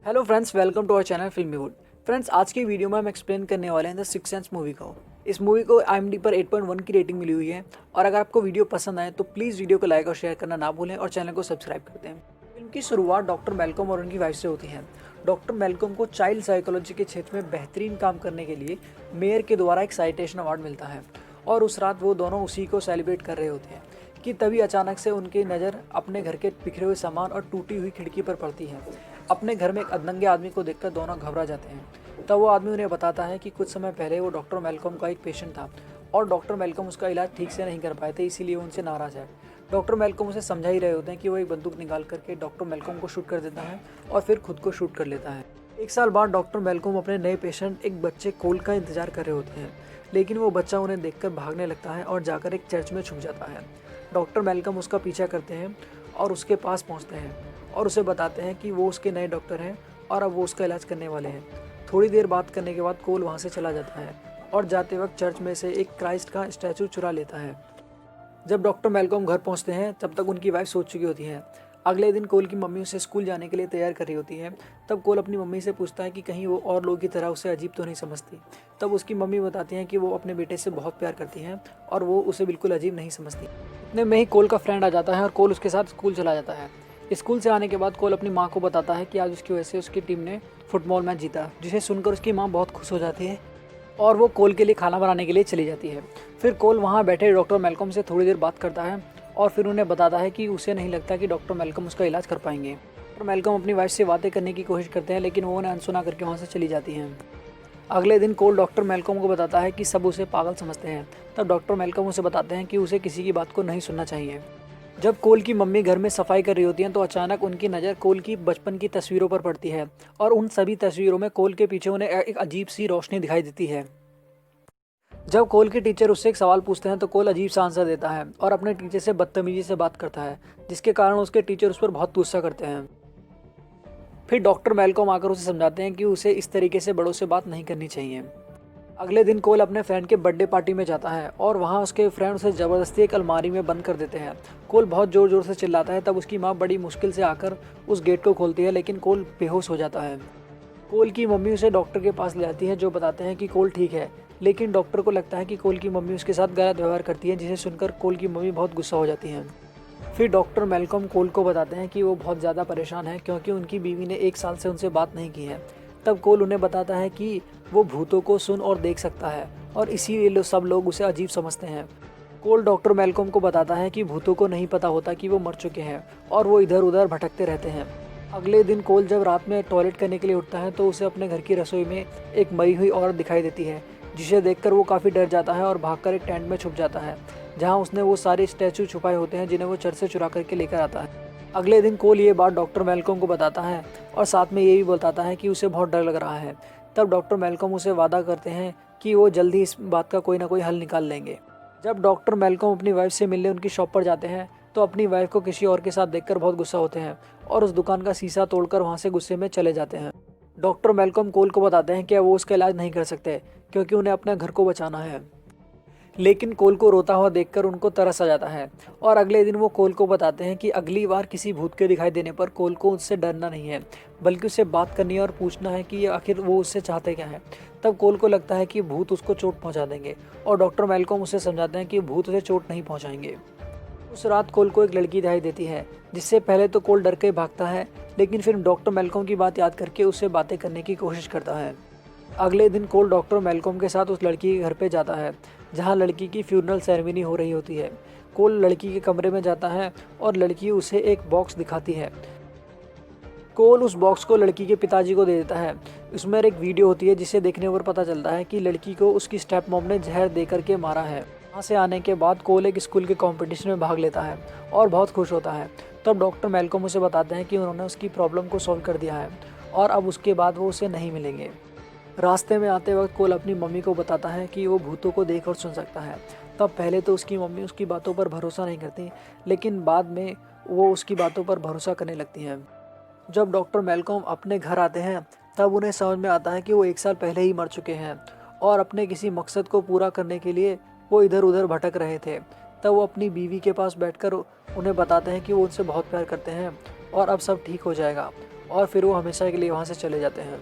Hello friends, welcome to our channel Filmywood. Friends, आज की video में हम एक्सप्लेन करने वाले हैं द सिक्स्थ सेंस मूवी को। इस मूवी को IMDb पर 8.1 की रेटिंग मिली हुई है। और अगर आपको वीडियो पसंद आए तो प्लीज़ वीडियो को लाइक और शेयर करना ना भूलें और चैनल को सब्सक्राइब करते हैं। फिल्म की शुरुआत डॉक्टर मैल्कम और उनकी वाइफ से होती है। डॉक्टर मैल्कम को चाइल्ड साइकोलॉजी के क्षेत्र में बेहतरीन काम करने के लिए मेयर के द्वारा एक साइटेशन अवार्ड मिलता है और उस रात वो दोनों उसी को सेलिब्रेट कर रहे होते हैं कि तभी अचानक से उनकी नज़र अपने घर के बिखरे हुए सामान और टूटी हुई खिड़की पर पड़ती है। अपने घर में एक अधनंगे आदमी को देखकर दोनों घबरा जाते हैं। तब वो आदमी उन्हें बताता है कि कुछ समय पहले वो डॉक्टर मैल्कम का एक पेशेंट था और डॉक्टर मैल्कम उसका इलाज ठीक से नहीं कर पाए थे, इसीलिए वो उनसे नाराज़ है। डॉक्टर मैल्कम उसे समझा ही रहे होते हैं कि वो एक बंदूक निकाल करके डॉक्टर मैल्कम को शूट कर देता है और फिर खुद को शूट कर लेता है। एक साल बाद डॉक्टर मैल्कम अपने नए पेशेंट एक बच्चे कोल का इंतजार कर रहे होते हैं, लेकिन वो बच्चा उन्हें देखकर भागने लगता है और जाकर एक चर्च में छुप जाता है। डॉक्टर मैल्कम उसका पीछा करते हैं और उसके पास पहुंचते हैं और उसे बताते हैं कि वो उसके नए डॉक्टर हैं और अब वो उसका इलाज करने वाले हैं। थोड़ी देर बात करने के बाद कोल वहाँ से चला जाता है और जाते वक्त चर्च में से एक क्राइस्ट का स्टैचू चुरा लेता है। जब डॉक्टर मैल्कम घर पहुँचते हैं तब तक उनकी वाइफ सो चुकी होती है। अगले दिन कोल की मम्मी उसे स्कूल जाने के लिए तैयार कर रही होती है। तब कोल अपनी मम्मी से पूछता है कि कहीं वो और लोगों की तरह उसे अजीब तो नहीं समझती। तब उसकी मम्मी बताती हैं कि वो अपने बेटे से बहुत प्यार करती हैं और वो उसे बिल्कुल अजीब नहीं समझती। इतने में ही कोल का फ्रेंड आ जाता है और कोल उसके साथ स्कूल चला जाता है। स्कूल से आने के बाद कोल अपनी माँ को बताता है कि आज उसकी वजह से उसकी टीम ने फुटबॉल मैच जीता, जिसे सुनकर उसकी माँ बहुत खुश हो जाती है और वो कोल के लिए खाना बनाने के लिए चली जाती है। फिर कोल वहाँ बैठे डॉक्टर मैल्कम से थोड़ी देर बात करता है और फिर उन्हें बताता है कि उसे नहीं लगता कि डॉक्टर मैल्कम उसका इलाज कर पाएंगे। डॉक्टर मैल्कम अपनी वाइफ से बातें करने की कोशिश करते हैं, लेकिन वो उन्हें अनसुना करके वहाँ से चली जाती हैं। अगले दिन कोल डॉक्टर मैल्कम को बताता है कि सब उसे पागल समझते हैं। तब डॉक्टर मैल्कम उसे बताते हैं कि उसे किसी की बात को नहीं सुनना चाहिए। जब कोल की मम्मी घर में सफाई कर रही होती हैं तो अचानक उनकी नज़र कोल की बचपन की तस्वीरों पर पड़ती है और उन सभी तस्वीरों में कोल के पीछे उन्हें एक अजीब सी रोशनी दिखाई देती है। जब कोल के टीचर उससे एक सवाल पूछते हैं तो कोल अजीब सा आंसर देता है और अपने टीचर से बदतमीजी से बात करता है, जिसके कारण उसके टीचर उस पर बहुत गुस्सा करते हैं। फिर डॉक्टर मैल्कम आकर उसे समझाते हैं कि उसे इस तरीके से बड़ों से बात नहीं करनी चाहिए। अगले दिन कोल अपने फ्रेंड के बर्थडे पार्टी में जाता है और वहाँ उसके फ्रेंड उसे ज़बरदस्ती एक अलमारी में बंद कर देते हैं। कोल बहुत ज़ोर ज़ोर से चिल्लाता है, तब उसकी माँ बड़ी मुश्किल से आकर उस गेट को खोलती है, लेकिन कोल बेहोश हो जाता है। कोल की मम्मी उसे डॉक्टर के पास ले जाती है, जो बताते हैं कि कोल ठीक है, लेकिन डॉक्टर को लगता है कि कोल की मम्मी उसके साथ गलत व्यवहार करती है, जिसे सुनकर कोल की मम्मी बहुत गुस्सा हो जाती हैं। फिर डॉक्टर मैल्कम कोल को बताते हैं कि वो बहुत ज़्यादा परेशान है क्योंकि उनकी बीवी ने 1 साल से उनसे बात नहीं की है। तब कोल उन्हें बताता है कि वो भूतों को सुन और देख सकता है और इसीलिए सब लोग उसे अजीब समझते हैं। कोल डॉक्टर मैल्कम को बताता है कि भूतों को नहीं पता होता कि वो मर चुके हैं और वो इधर उधर भटकते रहते हैं। अगले दिन कोल जब रात में टॉयलेट करने के लिए उठता है तो उसे अपने घर की रसोई में एक मरी हुई औरत दिखाई देती है, जिसे देखकर वो काफ़ी डर जाता है और भागकर एक टेंट में छुप जाता है, जहाँ उसने वो सारे स्टैचू छुपाए होते हैं जिन्हें वो चर्च से चुरा करके लेकर आता है। अगले दिन कोल ये बात डॉक्टर मैल्कम को बताता है और साथ में ये भी बताता है कि उसे बहुत डर लग रहा है। तब डॉक्टर मैल्कम उसे वादा करते हैं कि वो जल्दी इस बात का कोई ना कोई हल निकाल लेंगे। जब डॉक्टर मैल्कम अपनी वाइफ से मिलने उनकी शॉप पर जाते हैं तो अपनी वाइफ को किसी और के साथ देखकर बहुत गुस्सा होते हैं और उस दुकान का शीशा तोड़कर वहाँ से गुस्से में चले जाते हैं। डॉक्टर मैल्कम कोल को बताते हैं कि वो उसका इलाज नहीं कर सकते क्योंकि उन्हें अपने घर को बचाना है, लेकिन कोल को रोता हुआ देखकर उनको तरस आ जाता है और अगले दिन वो कोल को बताते हैं कि अगली बार किसी भूत के दिखाई देने पर कोल को उससे डरना नहीं है, बल्कि उससे बात करनी है और पूछना है कि आखिर वो उससे चाहते क्या है। तब कोल को लगता है कि भूत उसको चोट पहुंचा देंगे और डॉक्टर मैल्कम उसे समझाते हैं कि भूत उसे चोट नहीं पहुंचाएंगे। उस रात कोल को एक लड़की दिखाई देती है, जिससे पहले तो कोल डर के भागता है, लेकिन फिर डॉक्टर मैल्कम की बात याद करके उससे बातें करने की कोशिश करता है। अगले दिन कोल डॉक्टर मैल्कम के साथ उस लड़की के घर पे जाता है, जहाँ लड़की की फ्यूनरल सेरेमनी हो रही होती है। कोल लड़की के कमरे में जाता है और लड़की उसे एक बॉक्स दिखाती है। कोल उस बॉक्स को लड़की के पिताजी को दे देता है। उसमें एक वीडियो होती है, जिसे देखने पर पता चलता है कि लड़की को उसकी स्टेप मॉम ने जहर दे करके मारा है। वहाँ से आने के बाद कोल एक स्कूल के कंपटीशन में भाग लेता है और बहुत खुश होता है। तब डॉक्टर मैल्कम उसे बताते हैं कि उन्होंने उसकी प्रॉब्लम को सॉल्व कर दिया है और अब उसके बाद वो उसे नहीं मिलेंगे। रास्ते में आते वक्त कोल अपनी मम्मी को बताता है कि वो भूतों को देख और सुन सकता है। तब पहले तो उसकी मम्मी उसकी बातों पर भरोसा नहीं करती, लेकिन बाद में वो उसकी बातों पर भरोसा करने लगती हैं। जब डॉक्टर मैल्कम अपने घर आते हैं तब उन्हें समझ में आता है कि वो 1 साल पहले ही मर चुके हैं और अपने किसी मकसद को पूरा करने के लिए वो इधर उधर भटक रहे थे। तब वो अपनी बीवी के पास बैठकर उन्हें बताते हैं कि वो उनसे बहुत प्यार करते हैं और अब सब ठीक हो जाएगा और फिर वो हमेशा के लिए वहाँ से चले जाते हैं।